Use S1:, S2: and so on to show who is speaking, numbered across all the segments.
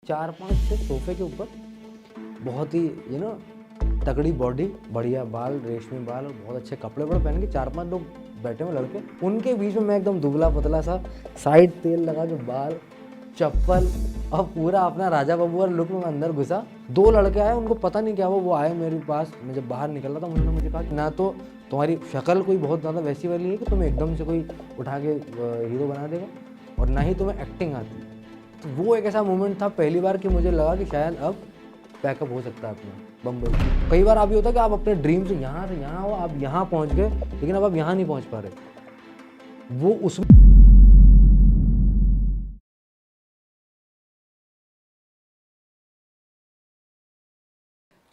S1: 4-5 थे सोफे के ऊपर, बहुत ही तगड़ी बॉडी, बढ़िया बाल, रेशमी बाल और बहुत अच्छे कपड़े वपड़े पहन के 4-5 लोग बैठे हुए लड़के। उनके बीच में मैं एकदम दुबला पतला सा, साइड तेल लगा के बाल, चप्पल और पूरा अपना राजा बबू और लुक में अंदर घुसा। 2 लड़के आए, उनको पता नहीं क्या वो आए मेरे पास। मैं जब बाहर निकल रहा था उन्होंने मुझे कहा कि ना तो तुम्हारी शक्ल कोई बहुत ज़्यादा वैसी वाली है कि तुम्हें एकदम से कोई उठा के हीरो बना देगा, और ना ही तुम्हें एक्टिंग आती। तो वो एक ऐसा मोमेंट था पहली बार कि मुझे लगा कि शायद अब पैकअप हो सकता है अपना बम्बई। कई बार आप ये होता है कि आप अपने ड्रीम से यहाँ हो, आप यहाँ पहुँच गए, लेकिन अब आप यहाँ नहीं पहुँच पा रहे। वो उस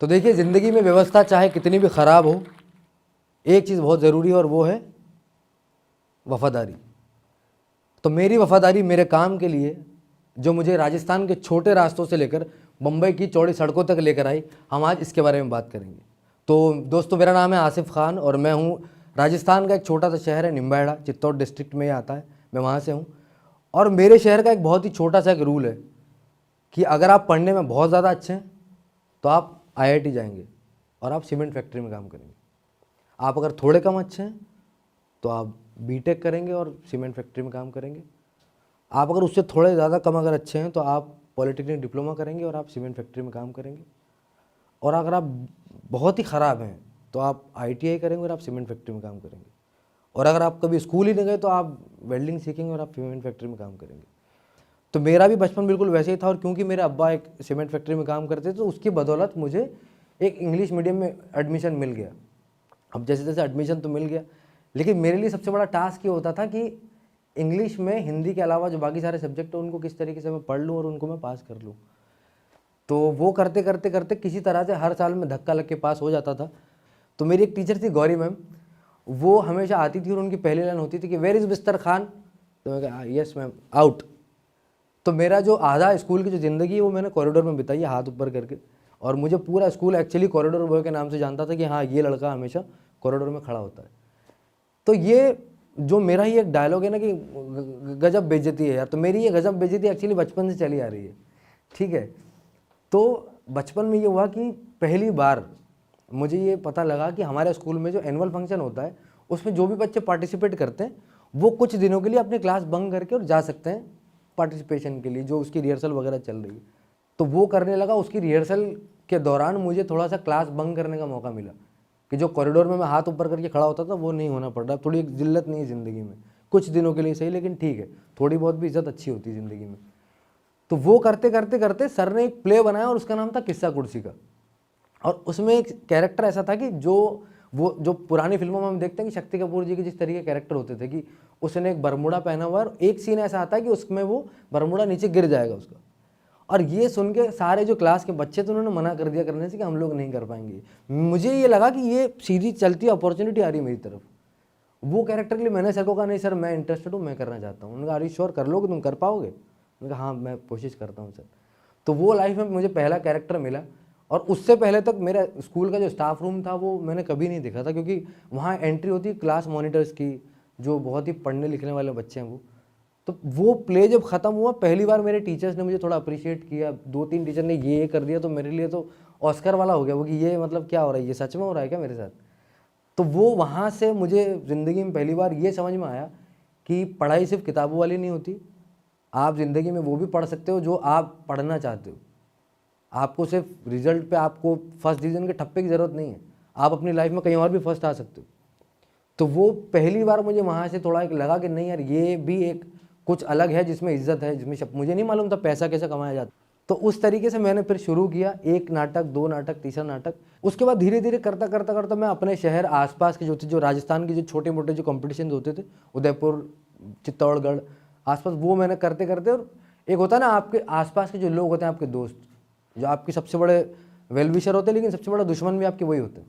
S1: तो देखिए, ज़िंदगी में व्यवस्था चाहे कितनी भी ख़राब हो, एक चीज़ बहुत ज़रूरी है और वो है वफ़ादारी। तो मेरी वफ़ादारी मेरे काम के लिए, जो मुझे राजस्थान के छोटे रास्तों से लेकर मुंबई की चौड़ी सड़कों तक लेकर आई, हम आज इसके बारे में बात करेंगे। तो दोस्तों, मेरा नाम है आसिफ खान और मैं हूँ राजस्थान का एक छोटा सा शहर है निम्बाहेड़ा, चित्तौड़ डिस्ट्रिक्ट में आता है, मैं वहाँ से हूँ। और मेरे शहर का एक बहुत ही छोटा सा एक रूल है कि अगर आप पढ़ने में बहुत ज़्यादा अच्छे हैं तो आप IIT जाएंगे और आप सीमेंट फैक्ट्री में काम करेंगे। आप अगर थोड़े कम अच्छे हैं तो आप BTech करेंगे और सीमेंट फैक्ट्री में काम करेंगे। आप अगर उससे थोड़े ज़्यादा कम अगर अच्छे हैं तो आप पॉलिटेक्निक डिप्लोमा करेंगे और आप सीमेंट फैक्ट्री में काम करेंगे। और अगर आप बहुत ही ख़राब हैं तो आप ITI करेंगे और आप सीमेंट फैक्ट्री में काम करेंगे। और अगर आप कभी स्कूल ही नहीं गए तो आप वेल्डिंग सीखेंगे और आप सीमेंट फैक्ट्री में काम करेंगे। तो मेरा भी बचपन बिल्कुल वैसे ही था, और क्योंकि मेरे अब्बा एक सीमेंट फैक्ट्री में काम करते थे तो उसकी बदौलत मुझे एक इंग्लिश मीडियम में एडमिशन मिल गया। अब जैसे जैसे एडमिशन तो मिल गया, लेकिन मेरे लिए सबसे बड़ा टास्क ये होता था कि इंग्लिश में हिंदी के अलावा जो बाकी सारे सब्जेक्ट हैं उनको किस तरीके से मैं पढ़ लूँ और उनको मैं पास कर लूँ। तो वो करते करते करते किसी तरह से हर साल में धक्का लग के पास हो जाता था। तो मेरी एक टीचर थी गौरी मैम, वो हमेशा आती थी और उनकी पहली लाइन होती थी कि वेयर इज़ बिस्तर खान। तो मैं कहा यस मैम, आउट। तो मेरा जो आधा स्कूल की जो ज़िंदगी है वो मैंने कॉरिडोर में बिताई है, हाथ ऊपर करके। और मुझे पूरा स्कूल एक्चुअली कॉरिडोर बॉय के नाम से जानता था कि हाँ, ये लड़का हमेशा कॉरिडोर में खड़ा होता है। तो ये जो मेरा ही एक डायलॉग है ना कि गजब बेइज्जती है यार, तो मेरी ये गजब बेइज्जती एक्चुअली बचपन से चली आ रही है, ठीक है। तो बचपन में ये हुआ कि पहली बार मुझे ये पता लगा कि हमारे स्कूल में जो एनुअल फंक्शन होता है उसमें जो भी बच्चे पार्टिसिपेट करते हैं वो कुछ दिनों के लिए अपनी क्लास बंक करके और जा सकते हैं पार्टिसिपेशन के लिए, जो उसकी रिहर्सल वगैरह चल रही है। तो वो करने लगा। उसकी रिहर्सल के दौरान मुझे थोड़ा सा क्लास बंक करने का मौका मिला कि जो कॉरिडोर में मैं हाथ ऊपर करके खड़ा होता था वो नहीं होना पड़ रहा। थोड़ी एक जिल्लत नहीं है ज़िंदगी में, कुछ दिनों के लिए सही, लेकिन ठीक है, थोड़ी बहुत भी इज्जत अच्छी होती है ज़िंदगी में। तो वो करते करते करते सर ने एक प्ले बनाया और उसका नाम था किस्सा कुर्सी का। और उसमें एक कैरेक्टर ऐसा था कि जो पुरानी फिल्मों में हम देखते हैं कि शक्ति कपूर जी के जिस तरीके के कैरेक्टर होते थे कि उसने एक बरमूडा पहना हुआ है और एक सीन ऐसा आता है कि उसमें वो बरमूडा नीचे गिर जाएगा उसका। और ये सुन के सारे जो क्लास के बच्चे थे उन्होंने मना कर दिया करने से कि हम लोग नहीं कर पाएंगे। मुझे ये लगा कि ये सीधी चलती अपॉर्चुनिटी आ रही है मेरी तरफ। वो कैरेक्टर के लिए मैंने सर को कहा नहीं सर, मैं इंटरेस्टेड हूँ, मैं करना चाहता हूँ। उन्होंने कहा आर यू श्योर, कर लोगे, तुम कर पाओगे? मैंने कहा हाँ, मैं कोशिश करता हूँ सर। तो वो लाइफ में मुझे पहला कैरेक्टर मिला। और उससे पहले तक मेरा स्कूल का जो स्टाफ रूम था वो मैंने कभी नहीं देखा था, क्योंकि वहाँ एंट्री होती है क्लास मॉनिटर्स की, जो बहुत ही पढ़ने लिखने वाले बच्चे हैं वो। तो वो प्ले जब ख़त्म हुआ, पहली बार मेरे टीचर्स ने मुझे थोड़ा अप्रिशिएट किया। 2-3 टीचर ने ये कर दिया तो मेरे लिए तो ऑस्कर वाला हो गया वो, कि ये मतलब क्या हो रहा है, ये सच में हो रहा है क्या मेरे साथ। तो वो वहाँ से मुझे ज़िंदगी में पहली बार ये समझ में आया कि पढ़ाई सिर्फ किताबों वाली नहीं होती। आप ज़िंदगी में वो भी पढ़ सकते हो जो आप पढ़ना चाहते हो। आपको सिर्फ रिजल्ट पे आपको फर्स्ट डिवीज़न के ठप्पे की ज़रूरत नहीं है, आप अपनी लाइफ में कहीं और भी फर्स्ट आ सकते हो। तो वो पहली बार मुझे वहाँ से थोड़ा एक लगा कि नहीं यार, ये भी एक कुछ अलग है जिसमें इज्जत है, जिसमें मुझे नहीं मालूम था पैसा कैसे कमाया जाता। तो उस तरीके से मैंने फिर शुरू किया, 1 नाटक, 2 नाटक, तीसरा नाटक। उसके बाद धीरे धीरे करता करता करता मैं अपने शहर आसपास के जो थे, जो राजस्थान के जो छोटे मोटे जो कॉम्पिटिशन होते थे, उदयपुर, चित्तौड़गढ़ आसपास, वो मैंने करते करते, और एक होता है ना आपके आसपास के जो लोग होते हैं, आपके दोस्त, जो आपके सबसे बड़े वेलविशर होते हैं, लेकिन सबसे बड़ा दुश्मन भी आपके वही होते हैं।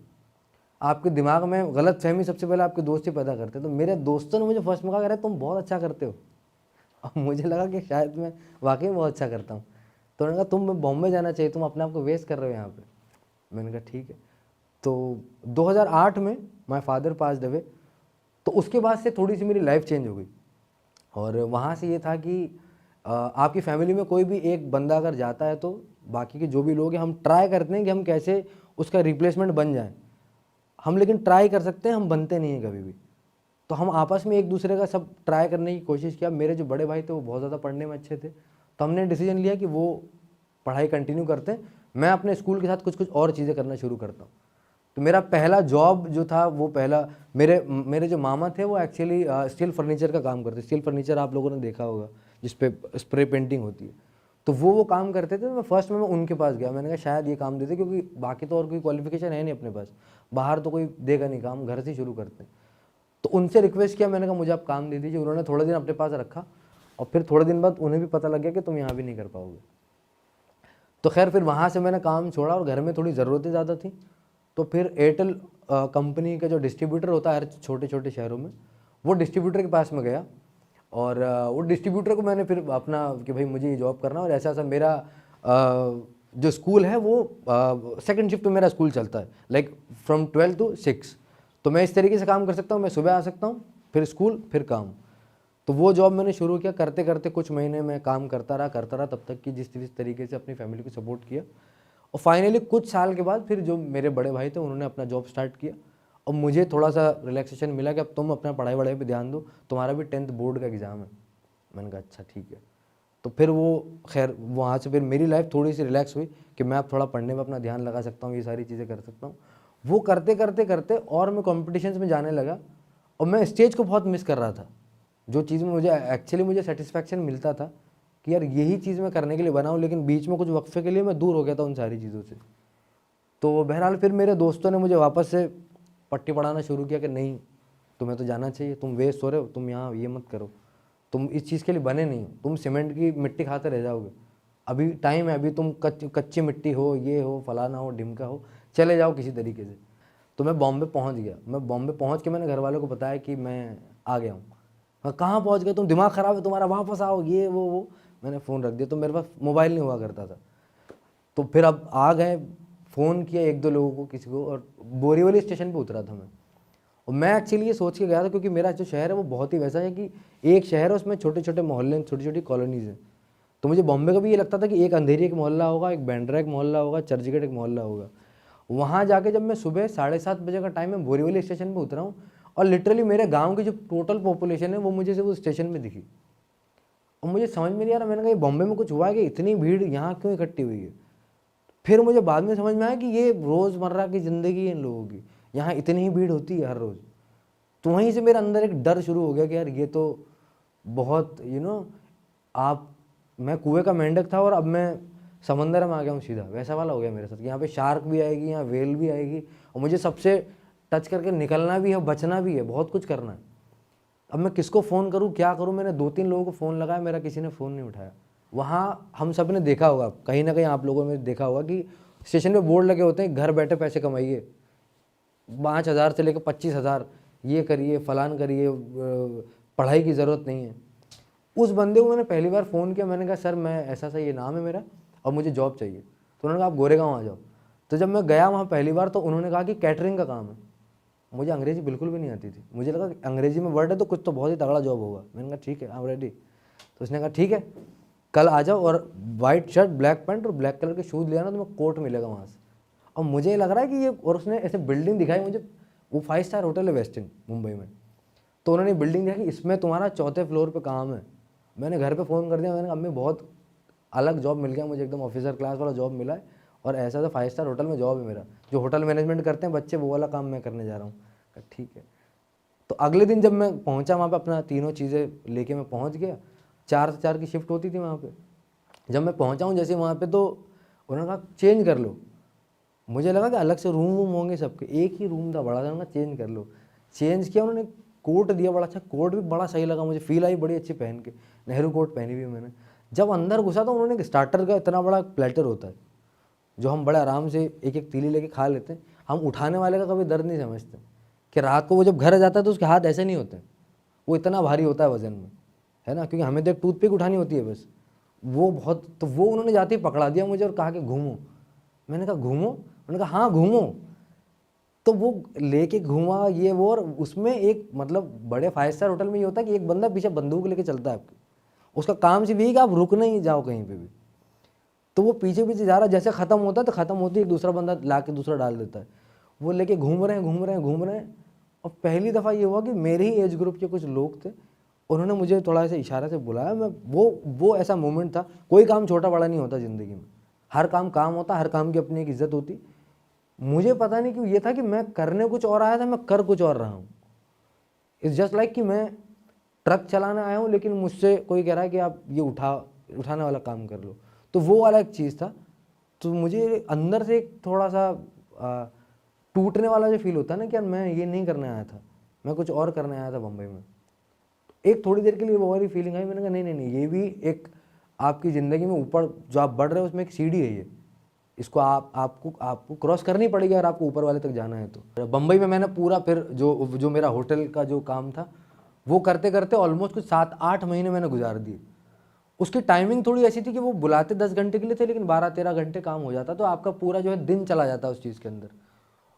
S1: आपके दिमाग में गलत फहमी सबसे पहले आपके दोस्त ही पैदा करते हैं। तो मेरे दोस्तों ने मुझे फर्स्ट में कहा, अरे तुम बहुत अच्छा करते हो। और मुझे लगा कि शायद मैं वाकई में बहुत अच्छा करता हूँ। तो उन्होंने कहा तुम बॉम्बे जाना चाहिए, तुम अपने आप को वेस्ट कर रहे हो यहाँ पे। मैंने कहा ठीक है। तो 2008 में माय फादर पास्ड अवे। तो उसके बाद से थोड़ी सी मेरी लाइफ चेंज हो गई। और वहाँ से ये था कि आपकी फैमिली में कोई भी एक बंदा अगर जाता है तो बाकी के जो भी लोग हैं हम ट्राई करते हैं कि हम कैसे उसका रिप्लेसमेंट बन जाएं। हम लेकिन ट्राई कर सकते हैं, हम बनते नहीं हैं कभी भी। तो हम आपस में एक दूसरे का सब ट्राई करने की कोशिश किया। मेरे जो बड़े भाई थे वो बहुत ज़्यादा पढ़ने में अच्छे थे, तो हमने डिसीजन लिया कि वो पढ़ाई कंटिन्यू करते हैं, मैं अपने स्कूल के साथ कुछ कुछ और चीज़ें करना शुरू करता हूँ। तो मेरा पहला जॉब जो था वो पहला, मेरे जो मामा थे वो एक्चुअली स्टील फर्नीचर का काम करते। स्टील फर्नीचर आप लोगों ने देखा होगा जिस पे स्प्रे पेंटिंग होती है, तो वो काम करते थे। तो मैं फर्स्ट में उनके पास गया, मैंने कहा शायद ये काम देते, क्योंकि बाकी तो और कोई क्वालिफिकेशन है नहीं अपने पास, बाहर तो कोई देगा नहीं काम, घर से शुरू करते हैं। तो उनसे रिक्वेस्ट किया, मैंने कहा मुझे आप काम दे दीजिए। उन्होंने थोड़े दिन अपने पास रखा और फिर थोड़े दिन बाद उन्हें भी पता लग गया कि तुम यहाँ भी नहीं कर पाओगे। तो खैर फिर वहाँ से मैंने काम छोड़ा और घर में थोड़ी ज़रूरतें ज़्यादा थी। तो फिर एयरटेल कंपनी का जो डिस्ट्रीब्यूटर होता है हर छोटे छोटे शहरों में, वो डिस्ट्रीब्यूटर के पास में गया और वो डिस्ट्रीब्यूटर को मैंने फिर अपना कि भाई मुझे ये जॉब करना, और ऐसा ऐसा मेरा जो स्कूल है वो सेकंड शिफ्ट में मेरा स्कूल चलता है, लाइक फ्रॉम 12 to 6। तो मैं इस तरीके से काम कर सकता हूँ, मैं सुबह आ सकता हूँ, फिर स्कूल फिर काम। तो वो जॉब मैंने शुरू किया, करते करते कुछ महीने में काम करता रहा तब तक कि जिस तरीके से अपनी फैमिली को सपोर्ट किया। और फाइनली कुछ साल के बाद फिर जो मेरे बड़े भाई थे उन्होंने अपना जॉब स्टार्ट किया और मुझे थोड़ा सा रिलैक्सेशन मिला कि अब तुम अपना पढ़ाई वढ़ाई पे ध्यान दो, तुम्हारा भी 10th बोर्ड का एग्ज़ाम है। मैंने कहा अच्छा ठीक है। तो फिर वो खैर वहाँ से फिर मेरी लाइफ थोड़ी सी रिलैक्स हुई कि मैं अब थोड़ा पढ़ने में अपना ध्यान लगा सकता हूँ, ये सारी चीज़ें कर सकता हूँ। वो करते करते करते और मैं कॉम्पिटिशन्स में जाने लगा और मैं स्टेज को बहुत मिस कर रहा था। जो चीज़ में मुझे सेटिस्फैक्शन मिलता था कि यार यही चीज़ मैं करने के लिए बना हूँ, लेकिन बीच में कुछ वक्फे के लिए मैं दूर हो गया था उन सारी चीज़ों से। तो बहरहाल फिर मेरे दोस्तों ने मुझे वापस से पट्टी पढ़ाना शुरू किया कि नहीं तुम्हें तो जाना चाहिए, तुम वेस्ट हो रहे हो, तुम यहाँ ये मत करो, तुम इस चीज़ के लिए बने नहीं हो, तुम सीमेंट की मिट्टी खाते रह जाओगे, अभी टाइम है, अभी तुम कच्ची मिट्टी हो, ये हो, फलाना हो, ढिमका हो, चले जाओ किसी तरीके से। तो मैं बॉम्बे पहुँच गया। मैं बॉम्बे पहुँच के मैंने घर वालों को बताया कि मैं आ गया हूँ। कहाँ पहुँच गए तुम, दिमाग ख़राब है तुम्हारा, वापस आओ, ये वो। मैंने फ़ोन रख दिया। तो मेरे पास मोबाइल नहीं हुआ करता था, तो फिर अब आ गए, फ़ोन किया एक दो लोगों को, किसी को, और बोरीवली स्टेशन पे उतरा था मैं। और मैं एक्चुअली ये सोच के गया था क्योंकि मेरा जो शहर है वो बहुत ही वैसा है कि एक शहर है उसमें छोटे छोटे मोहल्ले, छोटी छोटी कॉलोनीज़ हैं। तो मुझे बॉम्बे का भी ये लगता था कि एक अंधेरी एक मोहल्ला होगा, एक बैंड्रा एक मोहल्ला होगा, चर्चगेट एक मोहल्ला होगा। वहाँ जाके जब मैं सुबह 7:30 बजे का टाइम है बोरीवली स्टेशन पर उतरा हूँ और लिटरली मेरे गाँव की जो टोटल पॉपुलेशन है वो मुझे सिर्फ उस स्टेशन में दिखी। और मुझे समझ में नहीं आ रहा, मैंने कहा ये बॉम्बे में कुछ हुआ है कि इतनी भीड़ यहाँ क्यों इकट्ठी हुई है। फिर मुझे बाद में समझ में आया कि ये रोज़मर्रा की ज़िंदगी है इन लोगों की, यहाँ इतनी ही भीड़ होती है हर रोज़। तो वहीं से मेरे अंदर एक डर शुरू हो गया कि यार ये तो बहुत मैं कुएं का मेंढक था और अब मैं समंदर में आ गया हूँ सीधा, वैसा वाला हो गया मेरे साथ। यहाँ पे शार्क भी आएगी, यहाँ वेल भी आएगी और मुझे सबसे टच करके निकलना भी है, बचना भी है, बहुत कुछ करना है। अब मैं किसको फ़ोन करूँ, क्या करूँ। मैंने 2-3 लोगों को फ़ोन लगाया, मेरा किसी ने फ़ोन नहीं उठाया। वहाँ हम सब ने देखा होगा, कहीं ना कहीं आप लोगों ने देखा होगा कि स्टेशन पे बोर्ड लगे होते हैं, घर बैठे पैसे कमाइए, 5,000 से लेकर 25,000, ये करिए, फलान करिए, पढ़ाई की ज़रूरत नहीं है। उस बंदे को मैंने पहली बार फ़ोन किया, मैंने कहा सर मैं ऐसा ये नाम है मेरा और मुझे जॉब चाहिए। तो उन्होंने कहा आप गोरेगांव आ जाओ। तो जब मैं गया वहाँ पहली बार तो उन्होंने कहा कि कैटरिंग का काम है। मुझे अंग्रेज़ी बिल्कुल भी नहीं आती थी, मुझे लगा कि अंग्रेज़ी में वर्ड है तो कुछ तो बहुत ही तगड़ा जॉब होगा। मैंने कहा ठीक है, आई एम रेडी। तो उसने कहा ठीक है कल आ जाओ और वाइट शर्ट, ब्लैक पैंट और ब्लैक कलर के शूज़ ले आना, तो मैं कोट मिलेगा वहाँ से। और मुझे लग रहा है कि ये, और उसने ऐसे बिल्डिंग दिखाई मुझे, वो 5 स्टार होटल है वेस्टिन मुंबई में। तो उन्होंने बिल्डिंग दिखाई कि इसमें तुम्हारा 4थे फ्लोर पे काम है। मैंने घर पे फ़ोन कर दिया, मैंने कहा अम्मी बहुत अलग जॉब मिल गया मुझे, एकदम ऑफिसर क्लास वाला जॉब मिला है और ऐसा 5 स्टार होटल में जॉब है मेरा, जो होटल मैनेजमेंट करते हैं बच्चे वो वाला काम मैं करने जा रहा हूँ। ठीक है। तो अगले दिन जब मैं पहुँचा वहाँ पे, अपना तीनों चीज़ें लेके मैं पहुँच गया। 4 से 4 की शिफ्ट होती थी वहाँ पे। जब मैं पहुँचा हूँ जैसे वहाँ पे, तो उन्होंने कहा चेंज कर लो। मुझे लगा कि अलग से रूम वूम होंगे सबके, एक ही रूम था बड़ा सा, उन्होंने चेंज कर लो। चेंज किया, उन्होंने कोट दिया, बड़ा अच्छा कोट भी बड़ा सही लगा मुझे, फील आई बड़ी अच्छी पहन के, नेहरू कोट पहनी हुई है मैंने। जब अंदर घुसा तो उन्होंने स्टार्टर का इतना बड़ा प्लेटर होता है जो हम बड़े आराम से एक एक तीली लेके खा लेते हैं। हम उठाने वाले का कभी दर्द नहीं समझते कि रात को वो जब घर आ जाता है तो उसके हाथ ऐसे नहीं होते, वो इतना भारी होता है वजन में, है ना, क्योंकि हमें तो एक टूथपिक उठानी होती है बस, वो बहुत। तो वो उन्होंने जाते ही पकड़ा दिया मुझे और कहा कि घूमो। मैंने कहा घूमो? उन्होंने कहा हाँ घूमो। तो वो लेके घुमा ये वो, और उसमें एक मतलब बड़े 5 स्टार होटल में ये होता है कि एक बंदा पीछे बंदूक लेके चलता है आपके, उसका काम सिर्फ यही कि आप रुक नहीं जाओ कहीं पे भी। तो वो पीछे पीछे जा रहा है, जैसे ख़त्म होता है तो ख़त्म होती है एक दूसरा बंदा ला के दूसरा डाल देता है। वो लेके घूम रहे हैं घूम रहे हैं घूम रहे हैं। और पहली दफ़ा ये हुआ कि मेरे ही एज ग्रुप के कुछ लोग थे, उन्होंने मुझे थोड़ा सा इशारा से बुलाया। मैं वो ऐसा मोमेंट था, कोई काम छोटा बड़ा नहीं होता ज़िंदगी में, हर काम काम होता, हर काम की अपनी एक इज़्ज़त होती। मुझे पता नहीं क्यों ये था कि मैं करने कुछ और आया था, मैं कर कुछ और रहा हूँ। इट्स जस्ट लाइक कि मैं ट्रक चलाने आया हूँ लेकिन मुझसे कोई कह रहा है कि आप ये उठाने वाला काम कर लो, तो वो वाला एक चीज़ था। तो मुझे अंदर से एक थोड़ा सा टूटने वाला जो फील होता है ना कि यार मैं ये नहीं करने आया था, मैं कुछ और करने आया था बम्बई में। एक थोड़ी देर के लिए वो वाली फीलिंग आई, मैंने कहा नहीं नहीं नहीं, ये भी एक आपकी ज़िंदगी में ऊपर जो आप बढ़ रहे हो उसमें एक सीढ़ी है ये, इसको आपको क्रॉस करनी पड़ेगी अगर आपको ऊपर वाले तक जाना है। तो बम्बई में मैंने पूरा फिर जो मेरा होटल का जो काम था वो करते करते ऑलमोस्ट कुछ 7-8 महीने मैंने गुजार दिए। उसकी टाइमिंग थोड़ी ऐसी थी कि वो बुलाते 10 घंटे के लिए थे लेकिन 12-13 घंटे काम हो जाता, तो आपका पूरा जो है दिन चला जाता उस चीज़ के अंदर।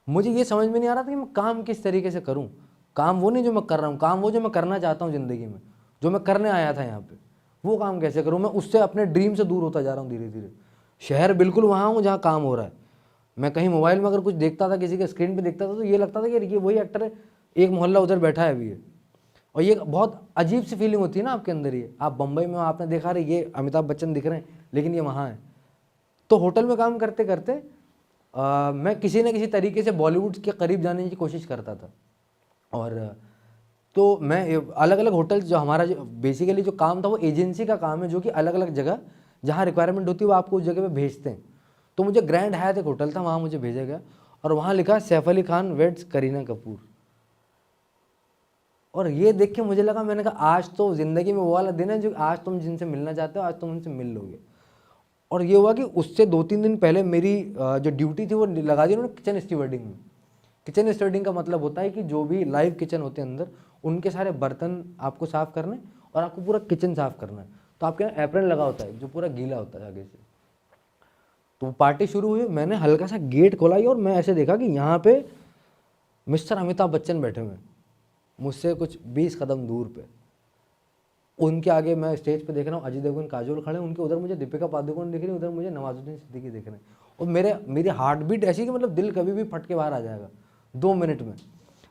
S1: मुझे ये समझ में नहीं आ रहा था कि मैं काम किस तरीके से करूँ। काम वो नहीं जो मैं कर रहा हूँ, काम वो जो मैं करना चाहता हूँ ज़िंदगी में, जो मैं करने आया था यहाँ पे, वो काम कैसे करूँ। मैं उससे अपने ड्रीम से दूर होता जा रहा हूँ धीरे धीरे। शहर बिल्कुल वहाँ हूँ जहाँ काम हो रहा है। मैं कहीं मोबाइल में अगर कुछ देखता था, किसी के स्क्रीन पे देखता था, तो ये लगता था कि ये वही एक्टर है, एक मोहल्ला उधर बैठा है अभी है। और ये बहुत अजीब सी फीलिंग होती है ना आपके अंदर। ये आप बम्बई में आपने देखा रहे, ये अमिताभ बच्चन दिख रहे हैं लेकिन ये वहाँ है। तो होटल में काम करते करते मैं किसी न किसी तरीके से बॉलीवुड के करीब जाने की कोशिश करता था। और तो मैं अलग अलग होटल, जो हमारा जो बेसिकली जो काम था वो एजेंसी का काम है, जो कि अलग अलग जगह जहाँ रिक्वायरमेंट होती है वो आपको उस जगह पे भेजते हैं। तो मुझे ग्रैंड हयात एक होटल था, वहाँ मुझे भेजा गया और वहाँ लिखा सैफ अली खान वेड्स करीना कपूर। और ये देख के मुझे लगा, मैंने कहा आज तो ज़िंदगी में वो वाला दिन है जो आज तुम जिनसे मिलना चाहते हो आज तुम उनसे मिल लोगे। और ये हुआ कि उससे 2-3 दिन पहले मेरी जो ड्यूटी थी वो लगा दी उन्होंने किचन स्टीवर्डिंग में। किचन स्टीवर्डिंग का मतलब होता है कि जो भी लाइव किचन होते हैं अंदर, उनके सारे बर्तन आपको साफ़ करने और आपको पूरा किचन साफ़ करना है। तो आपके यहाँ एप्रन लगा होता है जो पूरा गीला होता है आगे से। तो पार्टी शुरू हुई, मैंने हल्का सा गेट खोला और मैं ऐसे देखा कि यहाँ पे मिस्टर अमिताभ बच्चन बैठे हुए हैं मुझसे कुछ 20 कदम दूर पे। उनके आगे मैं स्टेज पे देख रहा हूँ अजय देवगन काजोल खड़े हैं, उनके उधर मुझे दीपिका पादुकोण दिख रही है, उधर मुझे नवाजुद्दीन सिद्दीकी दिख रहे हैं। और मेरी हार्ट बीट ऐसी कि मतलब दिल कभी भी फट के बाहर आ जाएगा 2 मिनट में।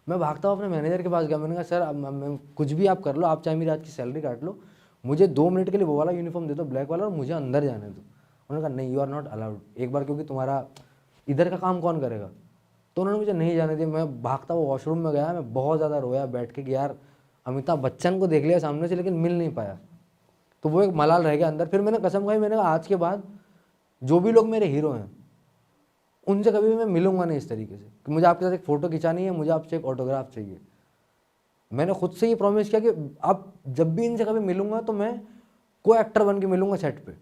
S1: मैं भागता हूँ अपने मैनेजर के पास गया, मैंने कहा सर अब कुछ भी आप कर लो, आप चाहे मेरी आज की सैलरी काट लो, मुझे 2 मिनट के लिए वो वाला यूनिफॉर्म दे दो ब्लैक वाला और मुझे अंदर जाने दो। उन्होंने कहा नहीं, यू आर नॉट अलाउड, एक बार क्योंकि तुम्हारा इधर का काम कौन करेगा। तो उन्होंने मुझे नहीं जाने दिया। मैं भागता हुआ वॉशरूम में गया, मैं बहुत ज़्यादा रोया बैठ के कि यार अमिताभ बच्चन को देख लिया सामने से लेकिन मिल नहीं पाया। तो वो एक मलाल रह गया अंदर। फिर मैंने कसम खाई, मैंने कहा आज के बाद जो भी लोग मेरे हीरो हैं उनसे कभी भी मैं मिलूंगा नहीं इस तरीके से कि मुझे आपके साथ एक फ़ोटो खिंचानी है, मुझे आपसे एक ऑटोग्राफ चाहिए। मैंने खुद से ये प्रॉमिस किया कि अब जब भी इनसे कभी मिलूंगा तो मैं कोई एक्टर बन के मिलूंगा सेट पे।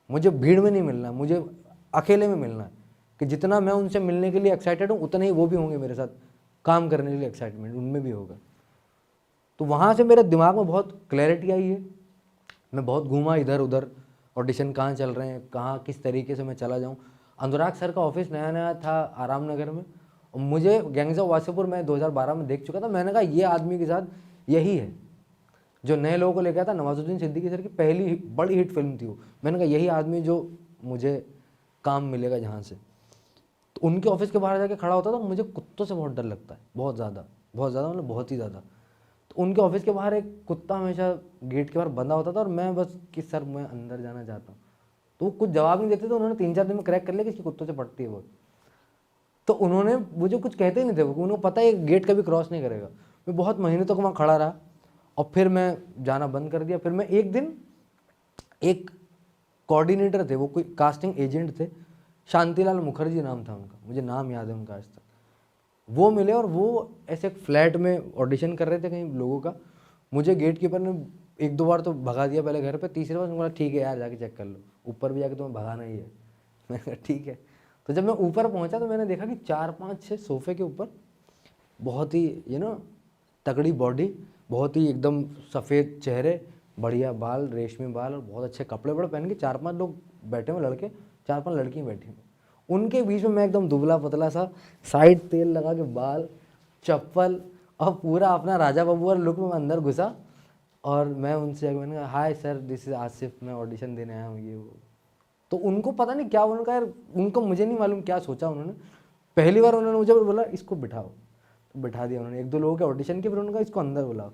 S1: मुझे भीड़ में नहीं मिलना है, मुझे अकेले में मिलना है कि जितना मैं उनसे मिलने के लिए एक्साइटेड हूँ उतना ही वो भी होंगे मेरे साथ काम करने के लिए एक्साइटमेंट उनमें भी होगा। तो वहाँ से मेरे दिमाग में बहुत क्लैरिटी आई है। मैं बहुत घूमा इधर उधर, ऑडिशन कहाँ चल रहे हैं, कहाँ किस तरीके से मैं चला जाऊँ। अनुराग सर का ऑफिस नया नया था आराम नगर में, और मुझे गैंग्स ऑफ वासेपुर मैं 2012 में देख चुका था। मैंने कहा ये आदमी के साथ यही है जो नए लोगों को लेकर आया था। नवाजुद्दीन सिद्दीकी सर की पहली बड़ी हिट फिल्म थी वो। मैंने कहा यही आदमी जो मुझे काम मिलेगा जहाँ से। तो उनके ऑफिस के बाहर जाके खड़ा होता था, मुझे कुत्तों से बहुत डर लगता है, बहुत ज़्यादा मतलब बहुत ही ज़्यादा। तो उनके ऑफिस के बाहर एक कुत्ता हमेशा गेट के बाहर बंधा होता था और मैं बस कि सर मैं अंदर जाना चाहता हूँ। तो वो कुछ जवाब नहीं देते थे। उन्होंने 3-4 दिन में क्रैक कर लिया कि इसकी कुत्तों से पड़ती है बहुत। तो उन्होंने मुझे कुछ कहते ही नहीं थे, उन्हें पता है गेट कभी क्रॉस नहीं करेगा। मैं बहुत महीने तक वहाँ खड़ा रहा और फिर मैं जाना बंद कर दिया। फिर मैं एक दिन, एक कोऑर्डिनेटर थे, वो कोई कास्टिंग एजेंट थे, शांतिलाल मुखर्जी नाम था उनका, मुझे नाम याद है उनका आज तक। वो मिले और वो ऐसे एक फ्लैट में ऑडिशन कर रहे थे कहीं लोगों का। मुझे गेट कीपर ने 1-2 बार तो भगा दिया पहले घर पे, तीसरे बार बोला ठीक है यार जाके चेक कर लो, ऊपर भी जाके तुम्हें भगाना ही है। मैंने कहा ठीक है। तो जब मैं ऊपर पहुंचा तो मैंने देखा कि 4-5-6 सोफे के ऊपर बहुत ही तगड़ी बॉडी, बहुत ही एकदम सफ़ेद चेहरे, बढ़िया बाल, रेशमी बाल और बहुत अच्छे कपड़े वपड़े पहन के 4-5 लोग बैठे हुए लड़के, 4-5 लड़कियाँ बैठी हुई। उनके बीच में मैं एकदम दुबला पतला सा, साइड तेल लगा के बाल, चप्पल और पूरा अपना राजा बबूर लुक में अंदर घुसा और मैं उनसे जाके मैंने कहा hi sir this is Asif, मैं ऑडिशन देने आया हूँ ये वो। तो उनको पता नहीं क्या, उन्होंने कहा यार, उनको मुझे नहीं मालूम क्या सोचा उन्होंने। पहली बार उन्होंने मुझे बोला इसको बिठाओ, तो बिठा दिया उन्होंने। 1-2 लोगों के ऑडिशन के, फिर उन्होंने कहा इसको अंदर बुलाओ।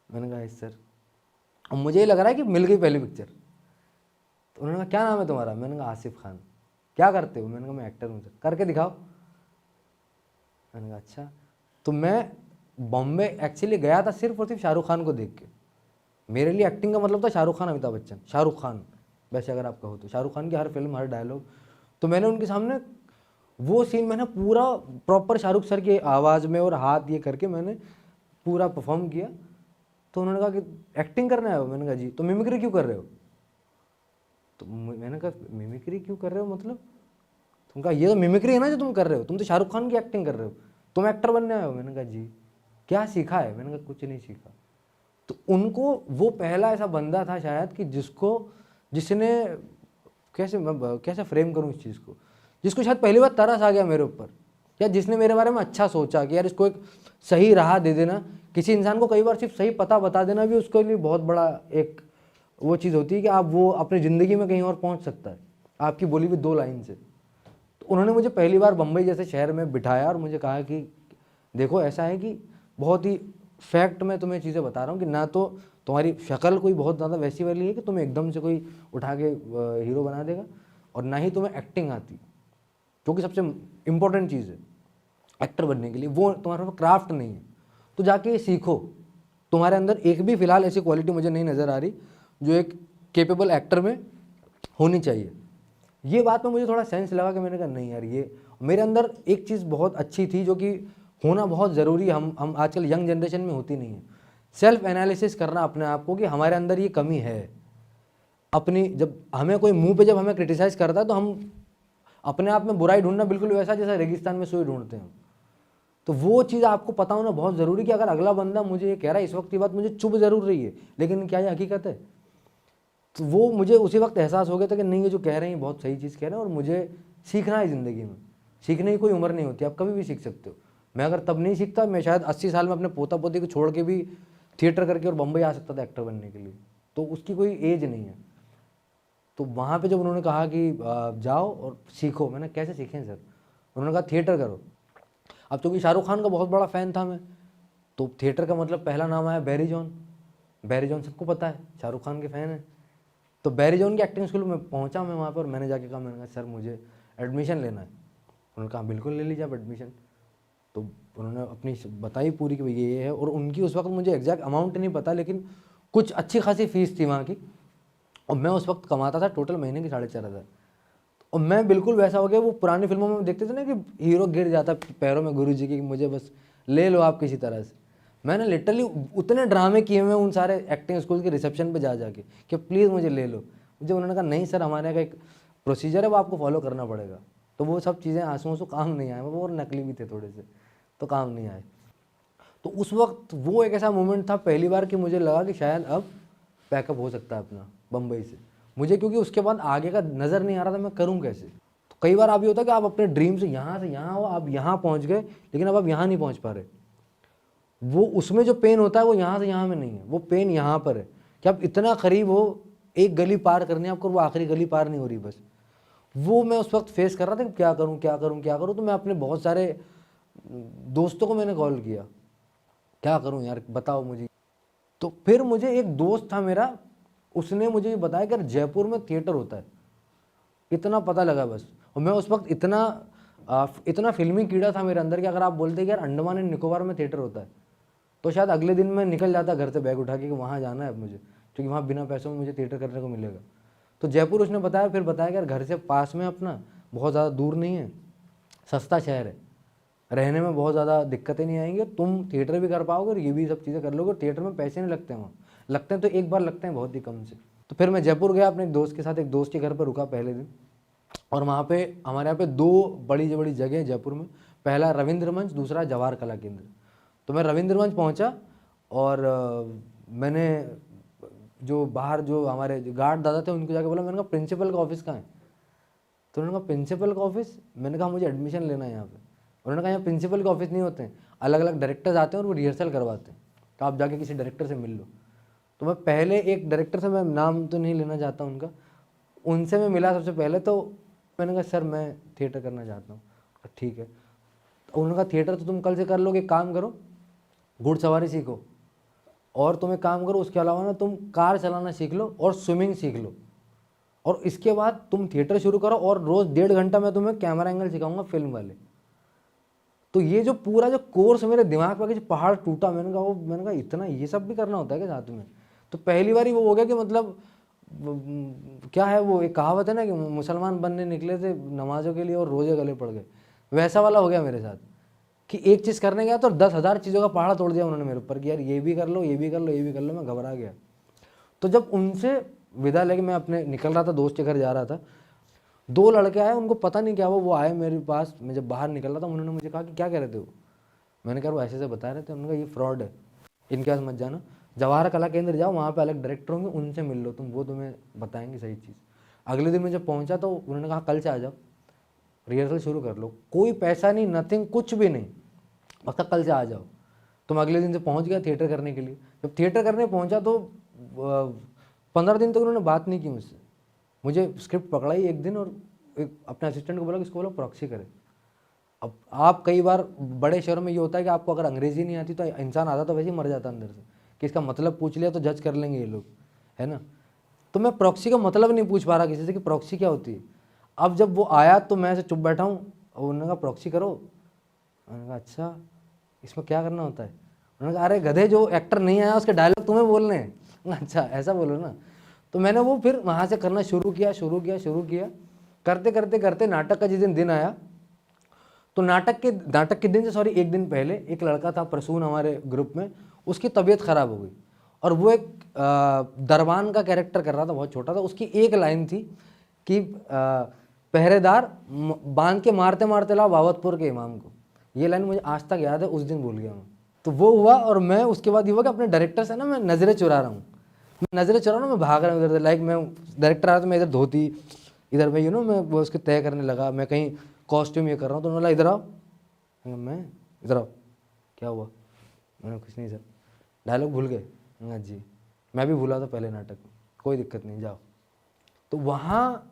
S1: मैंने कहा यस सर। और मुझे ये लग रहा है कि मिल गई पहली पिक्चर। तो उन्होंने कहा क्या नाम है तुम्हारा? मैंने कहा आसिफ खान। क्या करते हो? मैंने कहा मैं एक्टर हूँ सर। करके दिखाओ। मैंने कहा अच्छा। तो मैं बॉम्बे एक्चुअली गया था सिर्फ और सिर्फ शाहरुख खान को देख के। मेरे लिए एक्टिंग का मतलब था शाहरुख खान, अमिताभ बच्चन, शाहरुख खान। वैसे अगर आप कहो तो शाहरुख खान की हर फिल्म, हर डायलॉग। तो मैंने उनके सामने वो सीन मैंने पूरा प्रॉपर शाहरुख सर की आवाज़ में और हाथ ये करके मैंने पूरा परफॉर्म किया। तो उन्होंने कहा कि एक्टिंग करने आए हो? मैंने कहा जी। तो मिमिक्री क्यों कर रहे हो? तो मैंने कहा मिमिक्री क्यों कर रहे हो मतलब? तुम कहा ये तो मिमिक्री है ना जो तुम कर रहे हो, तुम तो शाहरुख खान की एक्टिंग कर रहे हो, तुम एक्टर बनने आए हो? मैंने कहा जी। क्या सीखा है? मैंने कहा कुछ नहीं सीखा। तो उनको वो पहला ऐसा बंदा था शायद कि जिसने कैसे फ्रेम करूं इस चीज़ को, जिसको शायद पहली बार तरस आ गया मेरे ऊपर, या जिसने मेरे बारे में अच्छा सोचा कि यार इसको एक सही राह दे देना। किसी इंसान को कई बार सिर्फ सही पता बता देना भी उसके लिए बहुत बड़ा एक वो चीज़ होती है कि आप वो अपनी ज़िंदगी में कहीं और पहुंच सकता है आपकी बोली हुई 2 लाइन से। तो उन्होंने मुझे पहली बार बम्बई जैसे शहर में बिठाया और मुझे कहा कि देखो ऐसा है कि बहुत ही फैक्ट में तुम्हें चीज़ें बता रहा हूँ कि ना तो तुम्हारी शक्ल कोई बहुत ज़्यादा वैसी वाली है कि तुम्हें एकदम से कोई उठा के हीरो बना देगा, और ना ही तुम्हें एक्टिंग आती, जो कि सबसे इम्पोर्टेंट चीज़ है एक्टर बनने के लिए। वो तुम्हारे पास क्राफ्ट नहीं है, तो जाके ये सीखो। तुम्हारे अंदर एक भी फिलहाल ऐसी क्वालिटी मुझे नहीं नज़र आ रही जो एक केपेबल एक्टर में होनी चाहिए। ये बात में मुझे थोड़ा सेंस लगा कि मैंने कहा नहीं यार, ये मेरे अंदर एक चीज़ बहुत अच्छी थी जो कि होना बहुत ज़रूरी है, हम आजकल यंग जनरेशन में होती नहीं है। सेल्फ एनालिसिस करना अपने आप को कि हमारे अंदर ये कमी है अपनी। जब हमें कोई मुंह पे जब हमें क्रिटिसाइज़ करता है तो हम अपने आप में बुराई ढूंढना बिल्कुल वैसा जैसा रेगिस्तान में सुई ढूंढते हैं। तो वो चीज़ आपको पता होना बहुत ज़रूरी कि अगर अगला बंदा मुझे ये कह रहा है इस वक्त, ये बात मुझे चुभ ज़रूर रही है, लेकिन क्या ये हकीकत है? तो वो मुझे उसी वक्त एहसास हो गया था कि नहीं, ये जो कह रहे हैं बहुत सही चीज़ कह रहे हैं और मुझे सीखना है ज़िंदगी में। सीखने की कोई उम्र नहीं होती, आप कभी भी सीख सकते हो। मैं अगर तब नहीं सीखता, मैं शायद 80 साल में अपने पोता पोती को छोड़ के भी थिएटर करके और बम्बई आ सकता था एक्टर बनने के लिए। तो उसकी कोई एज नहीं है। तो वहाँ पे जब उन्होंने कहा कि जाओ और सीखो, मैंने कैसे सीखें सर? उन्होंने कहा थिएटर करो। अब चूँकि शाहरुख खान का बहुत बड़ा फ़ैन था मैं, तो थिएटर का मतलब पहला नाम आया बैरी जॉन। बैरी जॉन सबको पता है, शाहरुख खान के फ़ैन है। तो बैरी जॉन की एक्टिंग स्कूल में पहुंचा मैं वहाँ पर, मैंने जाके कहा, मैंने कहा सर मुझे एडमिशन लेना है। उन्होंने कहा बिल्कुल ले लीजिए आप एडमिशन। तो उन्होंने अपनी बताई पूरी कि ये है, और उनकी उस वक्त मुझे एग्जैक्ट अमाउंट नहीं पता, लेकिन कुछ अच्छी खासी फीस थी वहाँ की। और मैं उस वक्त कमाता था टोटल महीने की 4,500। और मैं बिल्कुल वैसा हो गया, वो पुरानी फिल्मों में देखते थे ना कि हीरो गिर जाता पैरों में गुरु जी की, मुझे बस ले लो आप किसी तरह से। मैंने लिटरली उतने ड्रामे किए हुए उन सारे एक्टिंग स्कूल के रिसेप्शन पे जा जाके कि प्लीज़ मुझे ले लो। मुझे उन्होंने कहा नहीं सर, हमारे यहाँ का एक प्रोसीजर है, वो आपको फॉलो करना पड़ेगा। तो वो सब चीज़ें आंसू आंसू काम नहीं आए, वो और नकली भी थे थोड़े से, तो काम नहीं आए। तो उस वक्त वो एक ऐसा मोमेंट था पहली बार कि मुझे लगा कि शायद अब पैकअप हो सकता है अपना बम्बई से मुझे, क्योंकि उसके बाद आगे का नज़र नहीं आ रहा था मैं करूँ कैसे। तो कई बार आप ये होता है कि आप अपने ड्रीम से यहाँ हो, आप यहाँ पहुँच गए, लेकिन अब आप यहाँ नहीं पहुँच पा रहे। वो उसमें जो पेन होता है वो यहाँ से यहाँ में नहीं है, वो पेन यहाँ पर है कि आप इतना करीब हो, एक गली पार करनी है आपको, वो आखिरी गली पार नहीं हो रही बस। वो मैं उस वक्त फेस कर रहा था कि क्या करूँ क्या करूँ क्या करूँ। तो मैं अपने बहुत सारे दोस्तों को मैंने कॉल किया, क्या करूँ यार बताओ मुझे। तो फिर मुझे एक दोस्त था मेरा, उसने मुझे ये बताया कि जयपुर में थिएटर होता है, इतना पता लगा बस। और मैं उस वक्त इतना फिल्मी कीड़ा था मेरे अंदर कि अगर आप बोलते कि यार अंडमान एंड निकोबार में थिएटर होता है, तो शायद अगले दिन मैं निकल जाता घर से बैग उठा के कि वहाँ जाना है मुझे, क्योंकि वहाँ बिना पैसों में मुझे थिएटर करने को मिलेगा। तो जयपुर उसने बताया, फिर बताया कि यार घर से पास में अपना, बहुत ज़्यादा दूर नहीं है, सस्ता शहर है, रहने में बहुत ज़्यादा दिक्कतें नहीं आएंगी, तुम थिएटर भी कर पाओगे और ये भी सब चीज़ें कर लोगे। थिएटर में पैसे नहीं लगते हैं वहाँ, लगते हैं तो एक बार लगते हैं बहुत ही कम से। तो फिर मैं जयपुर गया अपने एक दोस्त के साथ, एक दोस्त के घर पर रुका पहले दिन। और वहाँ पे हमारे यहाँ पे 2 बड़ी बड़ी जगह हैं जयपुर में, पहला रविंद्र मंच, दूसरा जवाहर कला केंद्र। तो मैं रविंद्र मंच पहुँचा और मैंने जो बाहर जो हमारे जो गार्ड दादा थे उनको जाके बोला, मैंने कहा प्रिंसिपल का ऑफिस कहाँ है? तो उन्होंने कहा प्रिंसिपल का ऑफिस? मैंने कहा मुझे एडमिशन लेना है यहाँ पे। उन्होंने कहा यहाँ प्रिंसिपल के ऑफिस नहीं होते हैं, अलग अलग डायरेक्टर्स आते हैं और वो रिहर्सल करवाते हैं, तो आप जाके किसी डायरेक्टर से मिल लो। तो मैं पहले एक डायरेक्टर से, मैं नाम तो नहीं लेना चाहता उनका, उनसे मैं मिला सबसे पहले। तो मैंने कहा सर मैं थिएटर करना चाहता हूँ। ठीक है। तो उन्होंने कहा थिएटर तो तुम कल से कर लोगे, एक काम करो घुड़सवारी सीखो, और तुम एक काम करो उसके अलावा ना तुम कार चलाना सीख लो और स्विमिंग सीख लो, और इसके बाद तुम थिएटर शुरू करो, और रोज़ 1.5 घंटा मैं तुम्हें कैमरा एंगल सिखाऊंगा फिल्म वाले। तो ये जो पूरा जो कोर्स मेरे दिमाग पर जो पहाड़ टूटा, मैंने कहा इतना ये सब भी करना होता है क्या साथ में। तो पहली बार ही वो हो गया कि मतलब क्या है वो, एक कहावत है ना कि मुसलमान बनने निकले थे नमाजों के लिए और रोजे गले पड़ गए, वैसा वाला हो गया मेरे साथ कि एक चीज़ करने गया तो 10,000 चीज़ों का पहाड़ तोड़ दिया उन्होंने मेरे ऊपर कि यार ये भी कर लो, ये भी कर लो, ये भी कर लो। मैं घबरा गया। तो जब उनसे विदा लेके मैं अपने निकल रहा था, दोस्त के घर जा रहा था, 2 लड़के आए, उनको पता नहीं क्या वो आए मेरे पास। मैं जब बाहर निकल रहा था उन्होंने मुझे कहा कि क्या कह रहे थे वो। मैंने कहा वो ऐसे ऐसे बता रहे थे। उन्होंने कहा ये फ्रॉड है, इनके पास मत जाना, जवाहर कला केंद्र जाओ, वहाँ पे अलग डायरेक्टर होंगे, उनसे मिल लो तुम, वो तुम्हें बताएंगे सही चीज़। अगले दिन मैं जब पहुँचा तो उन्होंने कहा कल से आ जाओ, रिहर्सल शुरू कर लो, कोई पैसा नहीं, नथिंग, कुछ भी नहीं, बस कल से आ जाओ। तो मैं अगले दिन से पहुँच गया थिएटर करने के लिए। जब थिएटर करने पहुँचा तो 15 दिन तक उन्होंने बात नहीं की मुझसे। मुझे स्क्रिप्ट पकड़ाई एक दिन और एक अपने असिस्टेंट को बोला कि इसको बोलो प्रॉक्सी करे। अब आप कई बार बड़े शहरों में ये होता है कि आपको अगर अंग्रेज़ी नहीं आती तो इंसान आता तो वैसे ही मर जाता अंदर से, कि इसका मतलब पूछ लिया तो जज कर लेंगे ये लोग, है ना। तो मैं प्रॉक्सी का मतलब नहीं पूछ पा रहा किसी से कि प्रॉक्सी क्या होती है। अब जब वो आया तो मैं ऐसे चुप बैठा हूँ और उन्होंने कहा प्रॉक्सी करो। मैंने कहा अच्छा इसमें क्या करना होता है। उन्होंने कहा अरे गधे, जो एक्टर नहीं आया उसके डायलॉग तुम्हें बोलने हैं। अच्छा ऐसा बोलो ना। तो मैंने वो फिर वहाँ से करना शुरू किया। करते करते करते नाटक का जिस दिन आया, तो नाटक के दिन से सॉरी एक दिन पहले एक लड़का था प्रसून हमारे ग्रुप में, उसकी तबीयत ख़राब हो गई, और वो एक दरबान का कैरेक्टर कर रहा था, बहुत छोटा था। उसकी एक लाइन थी कि पहरेदार बांध के मारते मारते लाओ बाबतपुर के इमाम को। ये लाइन मुझे आज तक याद है, उस दिन भूल गया मैं। तो वो हुआ, और मैं उसके बाद ये हुआ कि अपने डायरेक्टर से ना मैं नज़रें चुरा रहा हूँ, मैं भाग रहा हूँ इधर से। लाइक मैं डायरेक्टर आ रहा तो मैं इधर धोती, इधर मैं मैं वो उसके तय करने लगा, मैं कहीं कॉस्ट्यूम ये कर रहा हूँ। तो उन्होंने बोला इधर आओ। मैं इधर आओ, क्या हुआ। मैंने कुछ नहीं सर, डायलॉग भूल गए। हाँ जी, मैं भी भूला था पहले नाटक में, कोई दिक्कत नहीं जाओ। तो वहाँ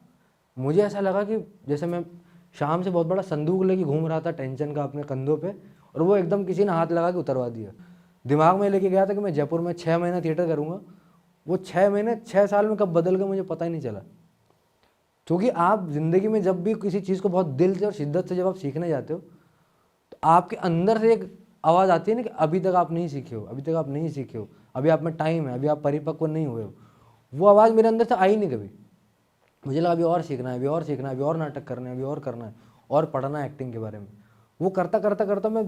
S1: मुझे ऐसा लगा कि जैसे मैं शाम से बहुत बड़ा संदूक लेके घूम रहा था टेंशन का अपने कंधों पे, और वो एकदम किसी ने हाथ लगा के उतरवा दिया। दिमाग में लेके गया था कि मैं जयपुर में 6 महीना थिएटर करूँगा, वो 6 महीने 6 साल में कब बदल गए मुझे पता ही नहीं चला। क्योंकि आप ज़िंदगी में जब भी किसी चीज़ को बहुत दिल से और शिद्दत से जब आप सीखने जाते हो तो आपके अंदर से एक आवाज़ आती है ना कि अभी तक आप नहीं सीखे हो, अभी तक आप नहीं सीखे हो, अभी आप में टाइम है, अभी आप परिपक्व नहीं हुए हो। वो आवाज़ मेरे अंदर से आई नहीं कभी। मुझे लगा अभी और सीखना है, अभी और सीखना है, अभी और नाटक करना है, अभी और करना है, और पढ़ना है एक्टिंग के बारे में। वो करता करता करता मैं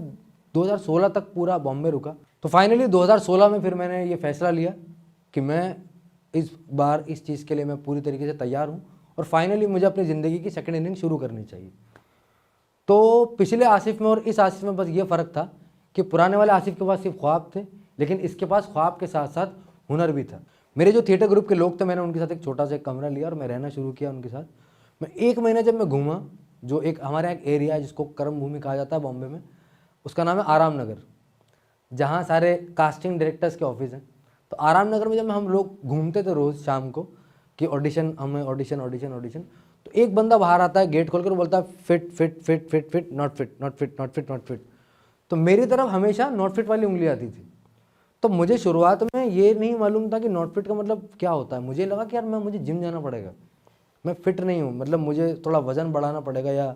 S1: 2016 तक पूरा बॉम्बे रुका। तो फाइनली 2016 में फिर मैंने ये फैसला लिया कि मैं इस बार इस चीज़ के लिए मैं पूरी तरीके से तैयार हूँ, और फाइनली मुझे अपनी ज़िंदगी की सेकंड इनिंग शुरू करनी चाहिए। तो पिछले आसिफ में और इस आसिफ में बस ये फ़र्क था कि पुराने वाले आसिफ के पास सिर्फ ख्वाब थे, लेकिन इसके पास ख्वाब के साथ साथ हुनर भी था। मेरे जो थिएटर ग्रुप के लोग थे, मैंने उनके साथ एक छोटा सा कमरा लिया और मैं रहना शुरू किया उनके साथ। मैं 1 महीना जब मैं घूमा, जो एक हमारे यहाँ एक एरिया है जिसको कर्म भूमि कहा जाता है बॉम्बे में, उसका नाम है आराम नगर, जहाँ सारे कास्टिंग डायरेक्टर्स के ऑफिस हैं। तो आराम नगर में जब हम लोग घूमते थे रोज़ शाम को कि ऑडिशन, हमें ऑडिशन ऑडिशन ऑडिशन, तो एक बंदा बाहर आता है गेट खोलकर, बोलता है fit fit fit fit fit, not fit not fit not fit not fit. तो मेरी तरफ हमेशा नॉट फिट वाली उंगली आती थी। तो मुझे शुरुआत में ये नहीं मालूम था कि नॉट फिट का मतलब क्या होता है। मुझे लगा कि यार मुझे जिम जाना पड़ेगा, मैं फिट नहीं हूँ, मतलब मुझे थोड़ा वजन बढ़ाना पड़ेगा या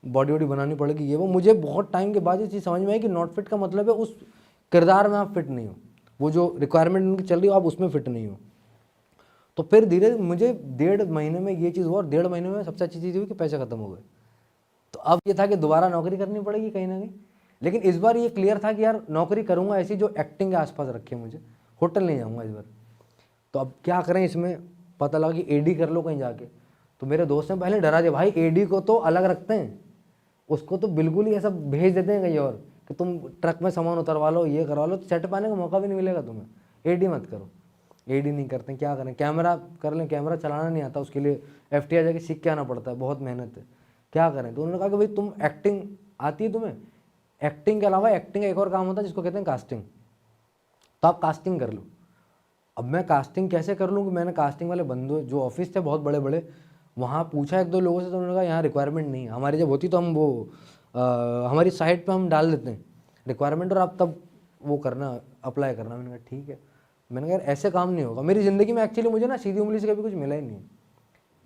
S1: बॉडी वॉडी बनानी पड़ेगी ये वो। मुझे बहुत टाइम के बाद ये चीज़ समझ में आई कि नॉट फिट का मतलब है उस किरदार में आप फिट नहीं हो, वो जो रिक्वायरमेंट उनकी चल रही हो आप उसमें फिट नहीं हो। तो फिर धीरे मुझे 1.5 महीने में ये चीज़ हुआ, और 1.5 महीने में सबसे अच्छी चीज़ हुई कि पैसे ख़त्म हो गए। तो अब ये था कि दोबारा नौकरी करनी पड़ेगी कहीं ना कहीं, लेकिन इस बार ये क्लियर था कि यार नौकरी करूँगा ऐसी जो एक्टिंग के आसपास रखे, मुझे होटल नहीं जाऊँगा इस बार। तो अब क्या करें इसमें, पता लगा कि एडी कर लो कहीं जाके। तो मेरे दोस्त ने पहले डरा दिया, भाई एडी को तो अलग रखते हैं, उसको तो बिल्कुल ही ऐसा भेज देते हैं कहीं और कि तुम ट्रक में सामान उतरवा लो, ये करवा लो, तो सेट पाने का मौका भी नहीं मिलेगा तुम्हें, एडी मत करो। एडी नहीं करते, क्या करें, कैमरा कर लें, कैमरा चलाना नहीं आता, उसके लिए FTI जाके सीख के आना पड़ता है, बहुत मेहनत है, क्या करें। तो उन्होंने कहा कि भाई तुम एक्टिंग आती है तुम्हें, एक्टिंग के अलावा एक्टिंग का एक और काम होता है जिसको कहते हैं कास्टिंग, तो आप कास्टिंग कर लो। अब मैं कास्टिंग कैसे कर लूँ कि मैंने कास्टिंग वाले बंदों जो ऑफिस थे बहुत बड़े बड़े, वहाँ पूछा एक दो लोगों से, तो उन्होंने कहा यहाँ रिक्वायरमेंट नहीं है। हमारी जब होती तो हम वो हमारी साइट पे हम डाल देते हैं रिक्वायरमेंट, और आप तब वो करना, अप्लाई करना। मैंने कहा ठीक है। मैंने कहा यार ऐसे काम नहीं होगा। मेरी ज़िंदगी में एक्चुअली मुझे ना सीधी उंगली से कभी कुछ मिला ही नहीं।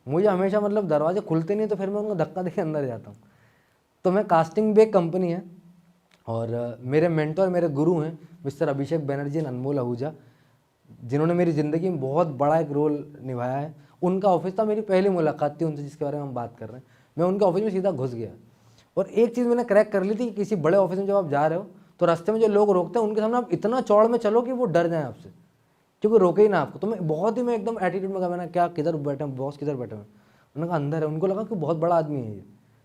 S1: मुझे हमेशा मतलब दरवाजे खुलते नहीं तो फिर मैं उनको धक्का देके अंदर जाता हूँ। तो मैं कास्टिंग भी एक कंपनी है, और मेरे मेंटर मेरे गुरु हैं मिस्टर अभिषेक बनर्जी एंड अनमोल आहूजा, जिन्होंने मेरी ज़िंदगी में बहुत बड़ा एक रोल निभाया है। उनका ऑफिस था, मेरी पहली मुलाकात थी उनसे जिसके बारे में हम बात कर रहे हैं। मैं उनके ऑफिस में सीधा घुस गया, और एक चीज़ मैंने क्रैक कर ली थी कि किसी बड़े ऑफिस में जब आप जा रहे हो तो रास्ते में जो लोग रोकते हैं उनके सामने आप इतना चौड़ में चलो कि वो डर जाए आपसे, क्योंकि रोके ही ना आपको। तो मैं बहुत ही मैं एकदम एटीट्यूड में कहा, मैंने क्या किधर बैठे हैं बॉस, किधर बैठे हैं? उन्होंने कहा अंदर है। उनको लगा कि बहुत बड़ा आदमी है ये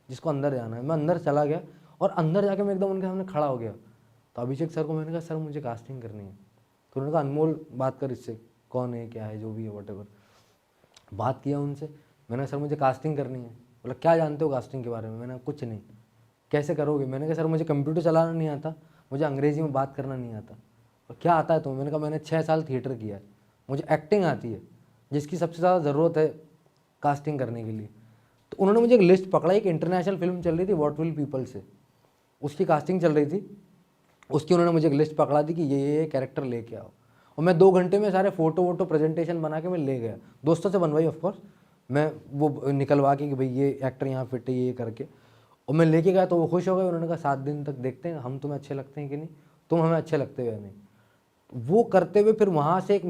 S1: जिसको अंदर जाना है। मैं अंदर चला गया, और अंदर जाके मैं एकदम उनके सामने खड़ा हो गया। तो अभिषेक सर को मैंने कहा सर मुझे कास्टिंग करनी है। तो उन्होंने कहा अनमोल बात कर इससे, कौन है क्या है जो भी है वॉटेवर। बात किया उनसे, मैंने कहा सर मुझे कास्टिंग करनी है। बोला क्या जानते हो कास्टिंग के बारे में? मैंने कहा कुछ नहीं। कैसे करोगे? मैंने कहा सर मुझे कंप्यूटर चलाना नहीं आता, मुझे अंग्रेज़ी में बात करना नहीं आता। और क्या आता है तुम्हें? मैंने कहा मैंने 6 साल थिएटर किया है, मुझे एक्टिंग आती है जिसकी सबसे ज़्यादा ज़रूरत है कास्टिंग करने के लिए। तो उन्होंने मुझे एक लिस्ट पकड़ा, एक इंटरनेशनल फिल्म चल रही थी व्हाट विल पीपल से, उसकी कास्टिंग चल रही थी। उसकी उन्होंने मुझे एक लिस्ट पकड़ा दी कि ये कैरेक्टर लेके आओ, और मैं 2 घंटे में सारे फ़ोटो वोटो प्रेजेंटेशन बना के मैं ले गया। दोस्तों से बनवाई ऑफकोर्स, मैं वो निकलवा के कि भाई ये एक्टर यहाँ फिट है ये करके, और मैं लेके गया। तो वो खुश हो गए। उन्होंने कहा 7 दिन तक देखते हैं हम तुम्हें अच्छे लगते हैं कि नहीं, तुम हमें अच्छे लगते हो या नहीं। वो करते हुए फिर वहाँ से एक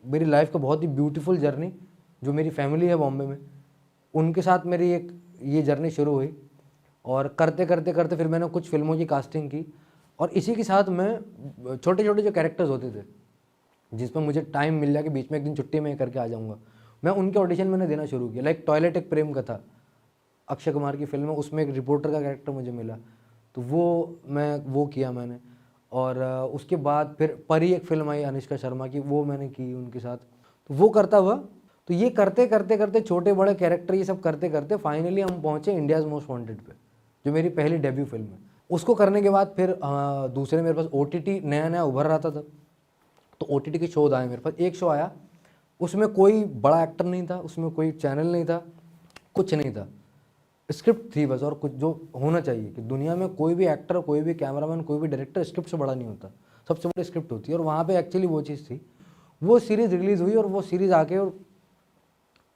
S1: मेरी लाइफ का बहुत ही ब्यूटीफुल जर्नी, जो मेरी फैमिली है बॉम्बे में, उनके साथ मेरी एक ये जर्नी शुरू हुई। और करते करते करते फिर मैंने कुछ फिल्मों की कास्टिंग की, और इसी के साथ मैं छोटे छोटे जो कैरेक्टर्स होते थे जिसमें मुझे टाइम मिल जाए कि बीच में एक दिन छुट्टी में करके आ जाऊँगा, मैं उनके ऑडिशन मैंने देना शुरू किया। लाइक टॉयलेट एक प्रेम कथा, अक्षय कुमार की फिल्म है, उसमें एक रिपोर्टर का कैरेक्टर मुझे मिला, तो वो किया मैंने। और उसके बाद फिर परी एक फिल्म आई अनुष्का शर्मा की, वो मैंने की उनके साथ। तो वो करता हुआ, तो ये करते करते करते छोटे बड़े कैरेक्टर ये सब करते करते फाइनली हम पहुँचे इंडियाज़ मोस्ट वांटेड पे, जो मेरी पहली डेब्यू फिल्म है। उसको करने के बाद फिर दूसरे मेरे पास OTT नया नया उभर रहा था तब, तो OTT के शोज आए मेरे पास। एक शो आया, उसमें कोई बड़ा एक्टर नहीं था, उसमें कोई चैनल नहीं था, कुछ नहीं था, स्क्रिप्ट थी बस। और कुछ जो होना चाहिए कि दुनिया में कोई भी एक्टर, कोई भी कैमरामैन, कोई भी डायरेक्टर स्क्रिप्ट से बड़ा नहीं होता, सबसे बड़ी स्क्रिप्ट होती है। और वहाँ पे एक्चुअली वो चीज़ थी। वो सीरीज़ रिलीज़ हुई, और वो सीरीज़ आके और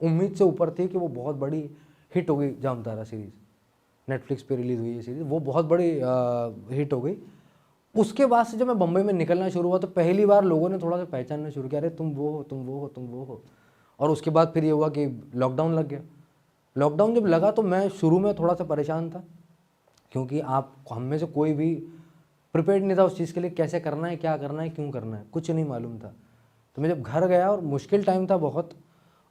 S1: उम्मीद से ऊपर थी कि वो बहुत बड़ी हिट हो गई। जामतारा सीरीज़ नेटफ्लिक्स पे रिलीज़ हुई है सीरीज़, वो बहुत बड़ी हिट हो गई। उसके बाद से जब मैं बम्बई में निकलना शुरू हुआ तो पहली बार लोगों ने थोड़ा सा पहचानना शुरू किया, अरे तुम वो हो, तुम वो हो, तुम वो हो। और उसके बाद फिर ये हुआ कि लॉकडाउन लग गया। लॉकडाउन जब लगा तो मैं शुरू में थोड़ा सा परेशान था, क्योंकि आप हम में से कोई भी प्रिपेयर्ड नहीं था उस चीज़ के लिए, कैसे करना है, क्या करना है, क्यों करना है, कुछ नहीं मालूम था। तो मैं जब घर गया, और मुश्किल टाइम था बहुत।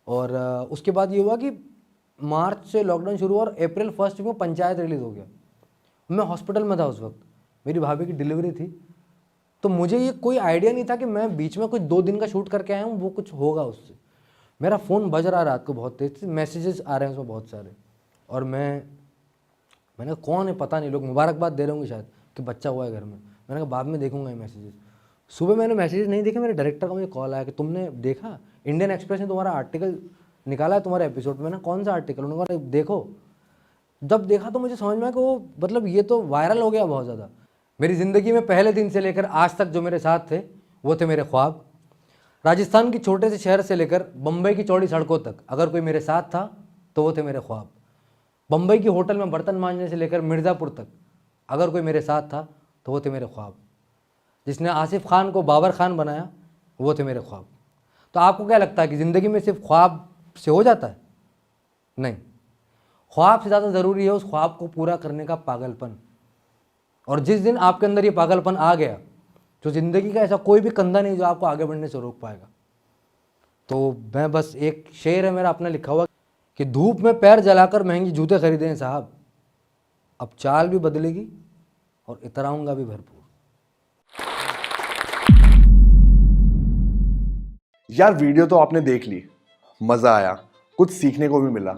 S1: और उसके बाद ये हुआ कि मार्च से लॉकडाउन शुरू हुआ, और अप्रैल 1 में पंचायत रिलीज़ हो गया। मैं हॉस्पिटल में था उस वक्त, मेरी भाभी की डिलीवरी थी। तो मुझे ये कोई आइडिया नहीं था कि मैं बीच में कुछ 2 दिन का शूट करके आया हूँ, वो कुछ होगा उससे। मेरा फ़ोन बज रहा है रात को बहुत तेज़, मैसेजेस आ रहे हैं उसमें बहुत सारे, और मैंने कहा कौन है पता नहीं, लोग मुबारकबाद दे रहे होंगे शायद कि बच्चा हुआ है घर में। मैंने कहा बाद में देखूंगा ये मैसेजेस। सुबह मैंने मैसेजेस नहीं देखे, मेरे डायरेक्टर का मुझे कॉल आया कि तुमने देखा इंडियन एक्सप्रेस ने तुम्हारा आर्टिकल निकाला है तुम्हारे एपिसोड में। मैंने कौन सा आर्टिकल? उन्होंने कहा देखो। जब देखा तो मुझे समझ में आया कि वो मतलब ये तो वायरल हो गया बहुत ज़्यादा। मेरी ज़िंदगी में पहले दिन से लेकर आज तक जो मेरे साथ थे वो थे मेरे ख्वाब। राजस्थान की छोटे से शहर से लेकर बम्बई की चौड़ी सड़कों तक अगर कोई मेरे साथ था तो वो थे मेरे ख्वाब। बम्बई की होटल में बर्तन मांजने से लेकर मिर्ज़ापुर तक अगर कोई मेरे साथ था तो वो थे मेरे ख्वाब। जिसने आसिफ खान को बाबर खान बनाया वो थे मेरे ख्वाब। तो आपको क्या लगता है कि ज़िंदगी में सिर्फ ख्वाब से हो जाता है? नहीं, ख्वाब से ज़्यादा ज़रूरी है उस ख्वाब को पूरा करने का पागलपन। और जिस दिन आपके अंदर ये पागलपन आ गया, तो ज़िंदगी का ऐसा कोई भी कंधा नहीं जो आपको आगे बढ़ने से रोक पाएगा। तो मैं बस, एक शेर है मेरा अपना लिखा हुआ कि धूप में पैर जलाकर महंगी जूते खरीदे हैं साहब, अब चाल भी बदलेगी और इतराऊंगा भी भरपूर।
S2: यार वीडियो तो आपने देख ली, मजा आया, कुछ सीखने को भी मिला।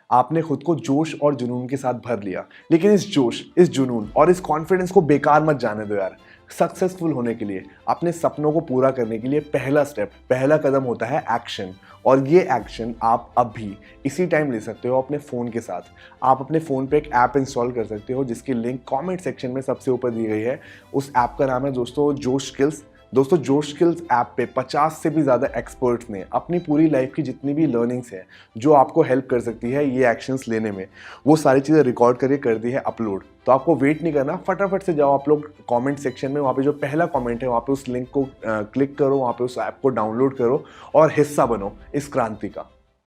S2: आपने खुद को जोश और जुनून के साथ भर लिया, लेकिन इस जोश, इस जुनून और इस कॉन्फिडेंस को बेकार मत जाने दो यार। सक्सेसफुल होने के लिए, अपने सपनों को पूरा करने के लिए पहला स्टेप, पहला कदम होता है एक्शन। और ये एक्शन आप अभी इसी टाइम ले सकते हो अपने फ़ोन के साथ। आप अपने फ़ोन पे एक ऐप इंस्टॉल कर सकते हो जिसकी लिंक कमेंट सेक्शन में सबसे ऊपर दी गई है। उस ऐप का नाम है दोस्तों जोश स्किल्स। दोस्तों जोश स्किल्स ऐप पे 50 से भी ज़्यादा एक्सपर्ट्स ने अपनी पूरी लाइफ की जितनी भी लर्निंग्स हैं जो आपको हेल्प कर सकती है ये एक्शंस लेने में, वो सारी चीज़ें रिकॉर्ड करके कर दी है अपलोड। तो आपको वेट नहीं करना, फटाफट से जाओ आप लोग कमेंट सेक्शन में, वहाँ पे जो पहला कमेंट है वहाँ पे उस लिंक को क्लिक करो, वहाँ पे उस ऐप को डाउनलोड करो और हिस्सा बनो इस क्रांति का।